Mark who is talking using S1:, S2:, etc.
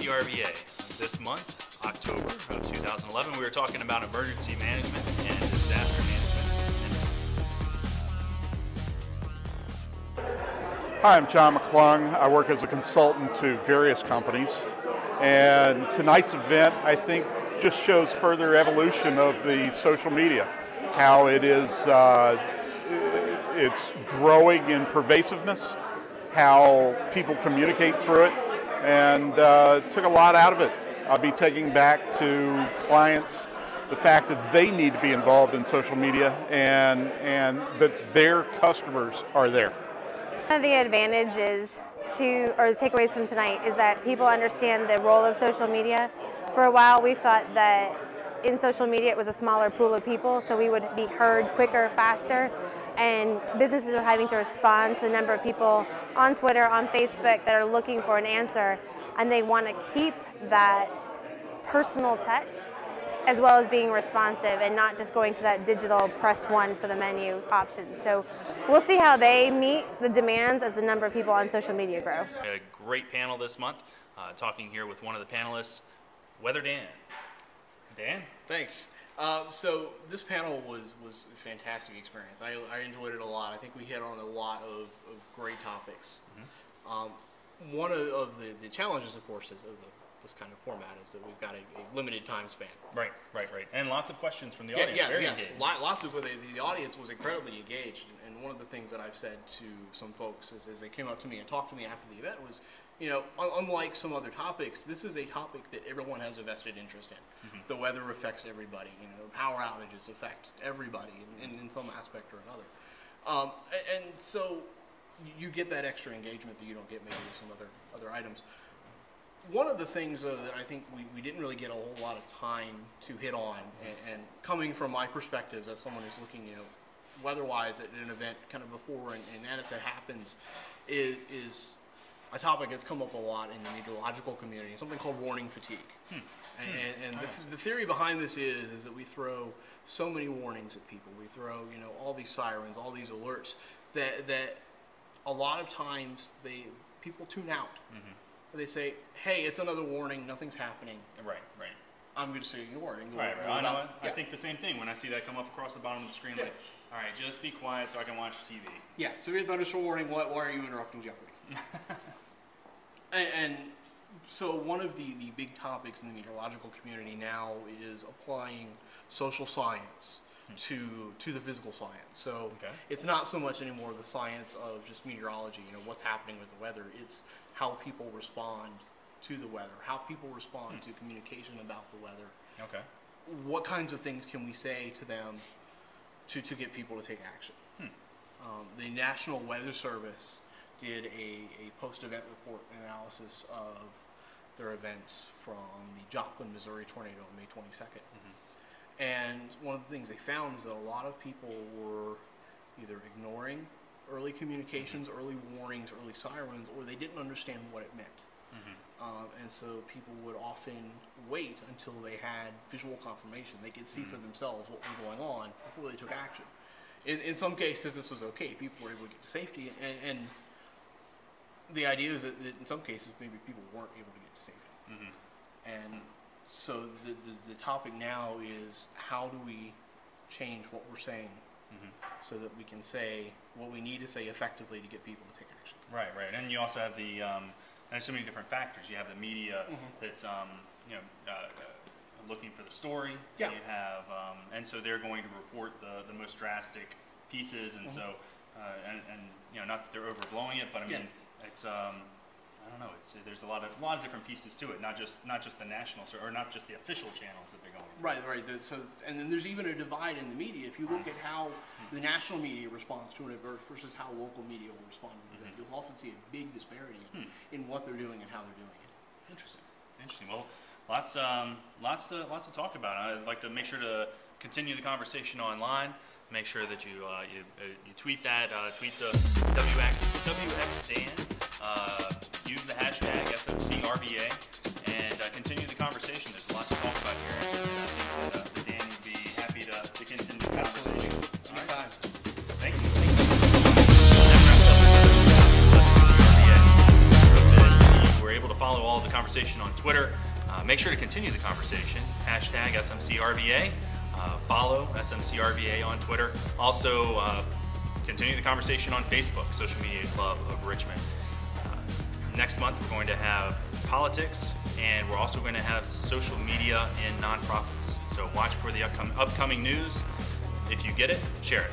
S1: SMCRVA. This month, October of 2011, we were talking about emergency management and disaster management.
S2: Hi, I'm John McClung. I work as a consultant to various companies. And tonight's event, I think, just shows further evolution of the social media. How it is, it's growing in pervasiveness, how people communicate through it, and took a lot out of it. I'll be taking back to clients the fact that they need to be involved in social media and that their customers are there.
S3: One of the advantages or the takeaways from tonight is that people understand the role of social media. For a while we thought that in social media it was a smaller pool of people, so we would be heard quicker, faster, and businesses are having to respond to the number of people on Twitter, on Facebook that are looking for an answer, and they want to keep that personal touch as well as being responsive and not just going to that digital press one for the menu option. So we'll see how they meet the demands as the number of people on social media grow.
S1: A great panel this month, talking here with one of the panelists, Weather Dan. Dan?
S4: Thanks. So this panel was a fantastic experience. I enjoyed it a lot. I think we hit on a lot of great topics. Mm-hmm. One of the challenges, of course, is this kind of format is that we've got a limited time span.
S1: Right. And lots of questions from the audience. Very engaged.
S4: Lots of the audience was incredibly engaged. And one of the things that I've said to some folks as they came up to me and talked to me after the event was, you know, unlike some other topics, this is a topic that everyone has a vested interest in. Mm-hmm. The weather affects everybody. You know, power outages affect everybody in some aspect or another. And so you get that extra engagement that you don't get maybe with some other items. One of the things that I think we didn't really get a whole lot of time to hit on, and coming from my perspective as someone who's looking, you know, weather-wise at an event kind of before and as it happens, is a topic that's come up a lot in the meteorological community, something called warning fatigue. And the theory behind this is that we throw so many warnings at people. We throw, you know, all these sirens, all these alerts, that a lot of times people tune out. Mm-hmm. They say, hey, it's another warning, nothing's happening.
S1: Right.
S4: I'm going to say ignore it.
S1: Right. I know. I think the same thing when I see that come up across the bottom of the screen. Yeah. Like, all right, just be quiet so I can watch TV.
S4: Yeah, severe thunderstorm warning, why are you interrupting Jeopardy? and so one of the big topics in the meteorological community now is applying social science to the physical science. So It's not so much anymore the science of just meteorology, you know, what's happening with the weather. It's how people respond to the weather, how people respond to communication about the weather. Okay. What kinds of things can we say to them to get people to take action? The National Weather Service did a post-event report analysis of their events from the Joplin, Missouri tornado on May 22nd. Mm-hmm. And one of the things they found is that a lot of people were either ignoring early communications, early warnings, early sirens, or they didn't understand what it meant. Mm-hmm. And so people would often wait until they had visual confirmation. They could see for themselves what was going on before they took action. In some cases, this was okay. People were able to get to safety. And the idea is that in some cases, maybe people weren't able to get to safety. Mm-hmm. And so the topic now is how do we change what we're saying so that we can say what we need to say effectively to get people to take action. Right.
S1: And you also have there's so many different factors. You have the media that's looking for the story. Yeah. You have and so they're going to report the most drastic pieces, and so and you know, not that they're overblowing it, but I mean it's I don't know. There's a lot of different pieces to it, not just the national or not just the official channels that they're going to.
S4: Right. So and then there's even a divide in the media. If you look at how the national media responds to an event versus how local media will respond to an event, you'll often see a big disparity in what they're doing and how they're doing it.
S1: Interesting. Well, lots to talk about. I'd like to make sure to continue the conversation online. Make sure that you tweet that. Tweet the WXDan. Use the hashtag SMCRVA and continue the conversation. There's a lot to talk about here. I think that Dan would be happy to continue the conversation. All right. Thank you. That wraps up the SMCRVA. We're able to follow all the conversation on Twitter. Make sure to continue the conversation. Hashtag SMCRVA. Follow SMCRVA on Twitter. Also, continue the conversation on Facebook, Social Media Club of Richmond. Next month, we're going to have politics, and we're also going to have social media and nonprofits. So watch for the upcoming news. If you get it, share it.